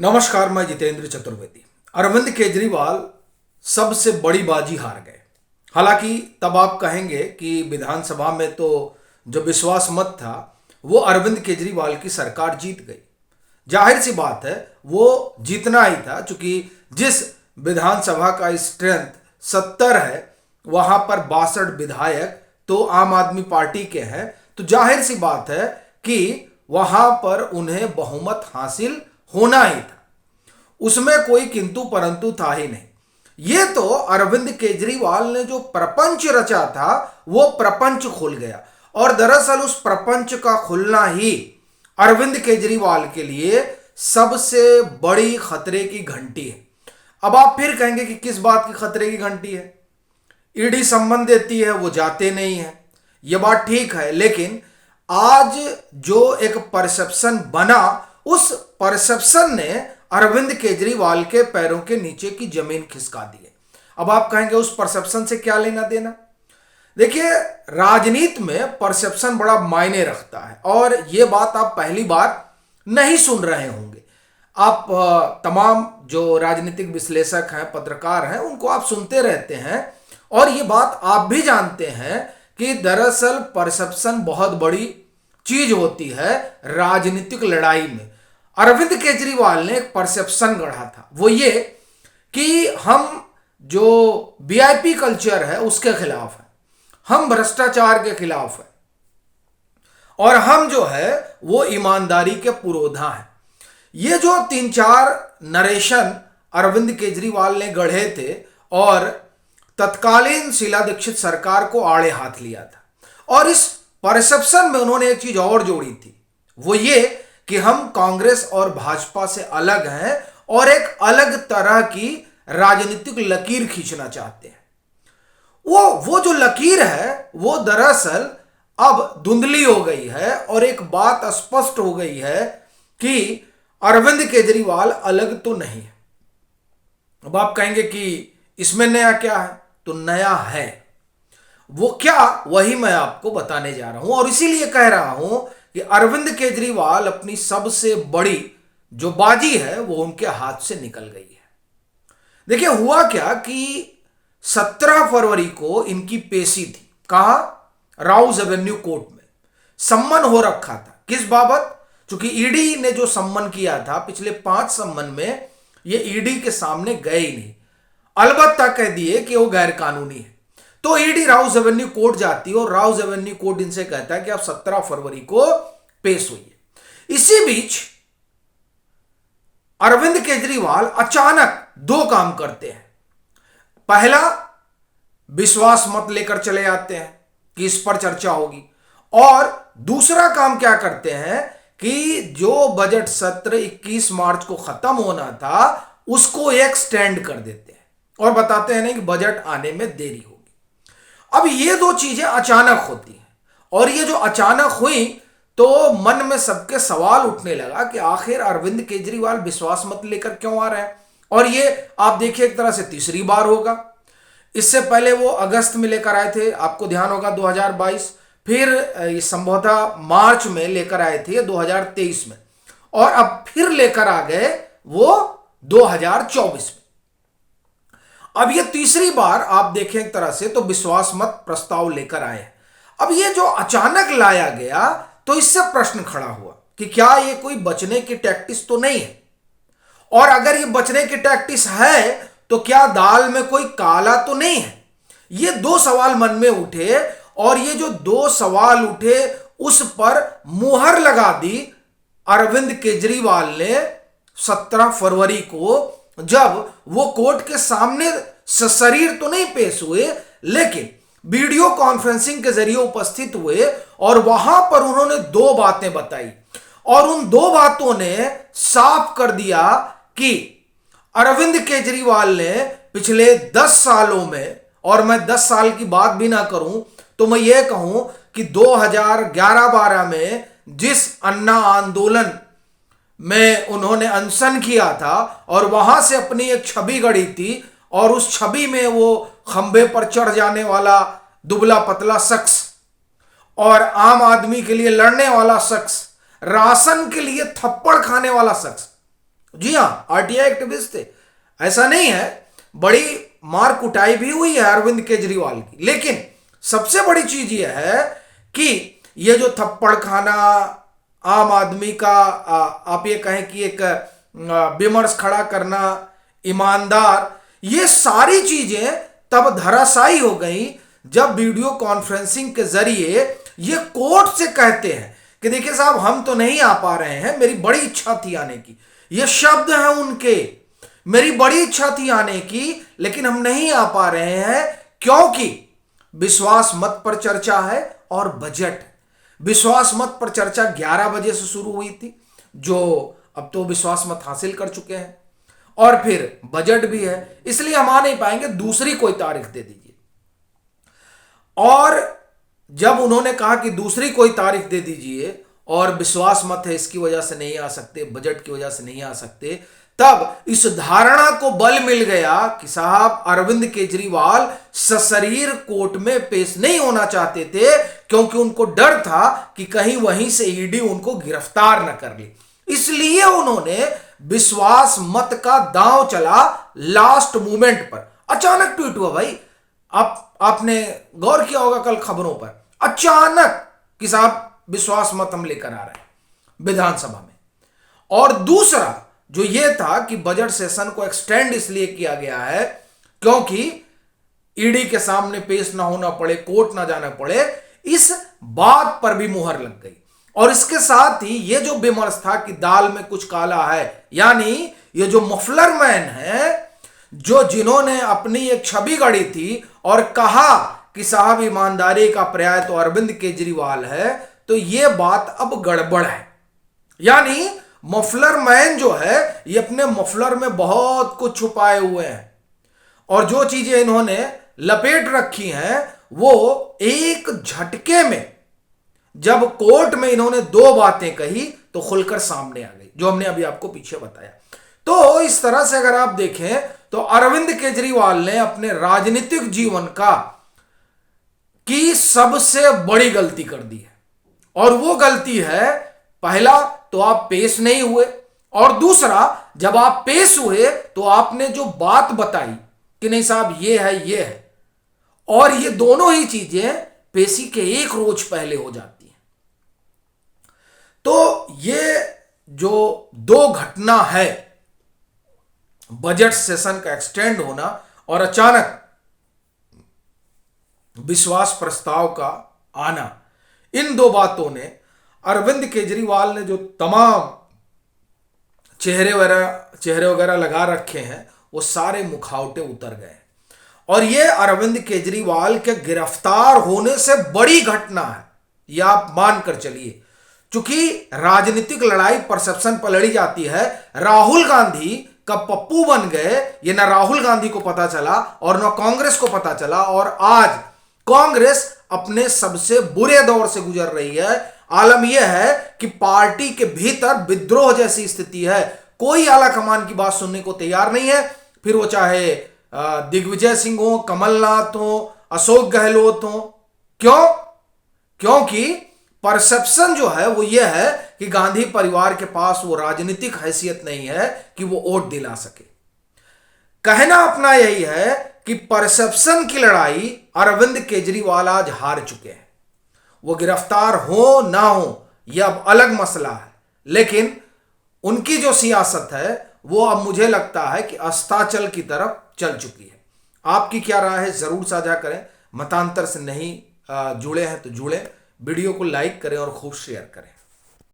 नमस्कार, मैं जितेंद्र चतुर्वेदी। अरविंद केजरीवाल सबसे बड़ी बाजी हार गए। हालांकि तब आप कहेंगे कि विधानसभा में तो जो विश्वास मत था वो अरविंद केजरीवाल की सरकार जीत गई। जाहिर सी बात है वो जीतना ही था, क्योंकि जिस विधानसभा का स्ट्रेंथ 70 है वहां पर 62 विधायक तो आम आदमी पार्टी के हैं, तो जाहिर सी बात है कि वहां पर उन्हें बहुमत हासिल होना ही था। उसमें कोई किंतु परंतु था ही नहीं। ये तो अरविंद केजरीवाल ने जो प्रपंच रचा था वो प्रपंच खुल गया, और दरअसल उस प्रपंच का खुलना ही अरविंद केजरीवाल के लिए सबसे बड़ी खतरे की घंटी है। अब आप फिर कहेंगे कि किस बात की खतरे की घंटी है? ईडी सम्मन देती है, वो जाते नहीं है, ये बात ठीक है, लेकिन आज जो एक परसेप्शन बना उस परसेप्शन ने अरविंद केजरीवाल के पैरों के नीचे की जमीन खिसका दी है। अब आप कहेंगे उस परसेप्शन से क्या लेना देना? देखिए, राजनीति में परसेप्शन बड़ा मायने रखता है, और यह बात आप पहली बार नहीं सुन रहे होंगे। आप तमाम जो राजनीतिक विश्लेषक हैं, पत्रकार हैं, उनको आप सुनते रहते हैं, और ये बात आप भी जानते हैं कि दरअसल परसेप्शन बहुत बड़ी चीज होती है राजनीतिक लड़ाई में। अरविंद केजरीवाल ने एक परसेप्शन गढ़ा था, वो ये कि हम जो वीआईपी कल्चर है उसके खिलाफ है, हम भ्रष्टाचार के खिलाफ है, और हम जो है वो ईमानदारी के पुरोधा हैं। ये जो 3-4 नरेशन अरविंद केजरीवाल ने गढ़े थे, और तत्कालीन शीला दीक्षित सरकार को आड़े हाथ लिया था। और इस परसेप्शन में उन्होंने एक चीज और जोड़ी थी, वो ये कि हम कांग्रेस और भाजपा से अलग हैं और एक अलग तरह की राजनीतिक लकीर खींचना चाहते हैं। वो जो लकीर है वो दरअसल अब धुंधली हो गई है, और एक बात स्पष्ट हो गई है कि अरविंद केजरीवाल अलग तो नहीं है। अब आप कहेंगे कि इसमें नया क्या है? तो नया है वो क्या, वही मैं आपको बताने जा रहा हूं, और इसीलिए कह रहा हूं कि अरविंद केजरीवाल अपनी सबसे बड़ी जो बाजी है वो उनके हाथ से निकल गई है। देखिए, हुआ क्या कि 17 फरवरी को इनकी पेशी थी। कहां? राउज एवेन्यू कोर्ट में सम्मन हो रखा था। किस बाबत? क्योंकि ईडी ने जो सम्मन किया था, पिछले 5 सम्मन में ये ईडी के सामने गए ही नहीं, अलबत्ता कह दिए कि वो गैर कानूनी है। तो ईडी राउज एवेन्यू कोर्ट जाती है, और राउज एवेन्यू कोर्ट इनसे कहता है कि आप 17 फरवरी को पेश हुई। इसी बीच अरविंद केजरीवाल अचानक 2 काम करते हैं। पहला, विश्वास मत लेकर चले आते हैं कि इस पर चर्चा होगी, और दूसरा काम क्या करते हैं कि जो बजट सत्र 21 मार्च को खत्म होना था उसको एक्सटेंड कर देते हैं, और बताते हैं नहीं कि बजट आने में देरी होगी। अब ये 2 चीजें अचानक होती हैं, और ये जो अचानक हुई तो मन में सबके सवाल उठने लगा कि आखिर अरविंद केजरीवाल विश्वास मत लेकर क्यों आ रहे हैं। और ये आप देखिए एक तरह से तीसरी बार होगा। इससे पहले वो अगस्त में लेकर आए थे, आपको ध्यान होगा, 2022, फिर संभवतः मार्च में लेकर आए थे 2023 में, और अब फिर लेकर आ गए वो 2024 में। अब ये तीसरी बार आप देखें एक तरह से तो विश्वास मत प्रस्ताव लेकर आए। अब ये जो अचानक लाया गया तो इससे प्रश्न खड़ा हुआ कि क्या ये कोई बचने की टैक्टिस तो नहीं है, और अगर ये बचने की टैक्टिस है तो क्या दाल में कोई काला तो नहीं है? ये 2 सवाल मन में उठे, और ये जो 2 सवाल उठे उस पर मुहर लगा दी अरविंद केजरीवाल ने 17 फरवरी को, जब वो कोर्ट के सामने सशरीर तो नहीं पेश हुए लेकिन वीडियो कॉन्फ्रेंसिंग के जरिए उपस्थित हुए, और वहां पर उन्होंने 2 बातें बताई, और उन 2 बातों ने साफ कर दिया कि अरविंद केजरीवाल ने पिछले 10 सालों में, और मैं 10 साल की बात भी ना करूं तो मैं ये कहूं कि 2011-12 में जिस अन्ना आंदोलन में उन्होंने अनशन किया था और वहां से अपनी एक छवि गढ़ी थी, और उस छवि में वो खंबे पर चढ़ जाने वाला दुबला पतला शख्स, और आम आदमी के लिए लड़ने वाला शख्स, राशन के लिए थप्पड़ खाने वाला शख्स, जी हाँ, आरटीआई एक्टिविस्ट थे, ऐसा नहीं है। बड़ी मार कुटाई भी हुई है अरविंद केजरीवाल की, लेकिन सबसे बड़ी चीज यह है कि ये जो थप्पड़ खाना, आम आदमी का आप ये कहें कि एक विमर्श खड़ा करना, ईमानदार, ये सारी चीजें तब धराशायी हो गई जब वीडियो कॉन्फ्रेंसिंग के जरिए ये कोर्ट से कहते हैं कि देखिए साहब, हम तो नहीं आ पा रहे हैं, मेरी बड़ी इच्छा थी आने की। ये शब्द हैं उनके, मेरी बड़ी इच्छा थी आने की, लेकिन हम नहीं आ पा रहे हैं क्योंकि विश्वास मत पर चर्चा है और बजट। विश्वास मत पर चर्चा 11 बजे से शुरू हुई थी, जो अब तो विश्वास मत हासिल कर चुके हैं, और फिर बजट भी है, इसलिए हम आ नहीं पाएंगे, दूसरी कोई तारीख दे दीजिए। और जब उन्होंने कहा कि दूसरी कोई तारीख दे दीजिए और विश्वास मत है इसकी वजह से नहीं आ सकते, बजट की वजह से नहीं आ सकते, तब इस धारणा को बल मिल गया कि साहब अरविंद केजरीवाल सशरीर कोर्ट में पेश नहीं होना चाहते थे, क्योंकि उनको डर था कि कहीं वहीं से ईडी उनको गिरफ्तार न कर ले। इसलिए उन्होंने विश्वास मत का दांव चला लास्ट मोमेंट पर। अचानक ट्वीट हुआ भाई, आपने गौर किया होगा कल खबरों पर, अचानक कि साहब विश्वास मत हम लेकर आ रहे हैं विधानसभा में। और दूसरा जो यह था कि बजट सेशन को एक्सटेंड इसलिए किया गया है क्योंकि ईडी के सामने पेश ना होना पड़े, कोर्ट ना जाना पड़े, इस बात पर भी मुहर लग गई। और इसके साथ ही यह जो विमर्श था कि दाल में कुछ काला है, यानी ये जो मफलर मैन है, जो जिन्होंने अपनी एक छवि गढ़ी थी और कहा कि साहब ईमानदारी का पर्याय तो अरविंद केजरीवाल है, तो यह बात अब गड़बड़ है। यानी मफलर मैन जो है ये अपने मफलर में बहुत कुछ छुपाए हुए हैं, और जो चीजें इन्होंने लपेट रखी हैं वो एक झटके में, जब कोर्ट में इन्होंने दो बातें कही तो खुलकर सामने आ गई, जो हमने अभी आपको पीछे बताया। तो इस तरह से अगर आप देखें तो अरविंद केजरीवाल ने अपने राजनीतिक जीवन की सबसे बड़ी गलती कर दी है। और वो गलती है, पहला तो आप पेश नहीं हुए, और दूसरा जब आप पेश हुए तो आपने जो बात बताई कि नहीं साहब ये है, और ये दोनों ही चीजें पेशी के एक रोज पहले हो जाती हैं। तो ये जो दो घटना है, बजट सेशन का एक्सटेंड होना और अचानक विश्वास प्रस्ताव का आना, इन दो बातों ने अरविंद केजरीवाल ने जो तमाम चेहरे वगैरह लगा रखे हैं वो सारे मुखौटे उतर गए। और ये अरविंद केजरीवाल के गिरफ्तार होने से बड़ी घटना है, यह आप मानकर चलिए। चूंकि राजनीतिक लड़ाई परसेप्शन पर लड़ी जाती है, राहुल गांधी कब पप्पू बन गए ये ना राहुल गांधी को पता चला और ना कांग्रेस को पता चला, और आज कांग्रेस अपने सबसे बुरे दौर से गुजर रही है। आलम यह है कि पार्टी के भीतर विद्रोह जैसी स्थिति है, कोई आला कमान की बात सुनने को तैयार नहीं है, फिर वो चाहे दिग्विजय सिंह हो, कमलनाथ हो, अशोक गहलोत हो। क्यों? क्योंकि परसेप्शन जो है वो ये है कि गांधी परिवार के पास वो राजनीतिक हैसियत नहीं है कि वो वोट दिला सके। कहना अपना यही है कि परसेप्शन की लड़ाई अरविंद केजरीवाल आज हार चुके हैं। वो गिरफ्तार हो ना हो यह अब अलग मसला है, लेकिन उनकी जो सियासत है वो अब मुझे लगता है कि अस्ताचल की तरफ चल चुकी है। आपकी क्या राय है जरूर साझा करें। मतांतर से नहीं जुड़े हैं तो जुड़ें, वीडियो को लाइक करें और खूब शेयर करें।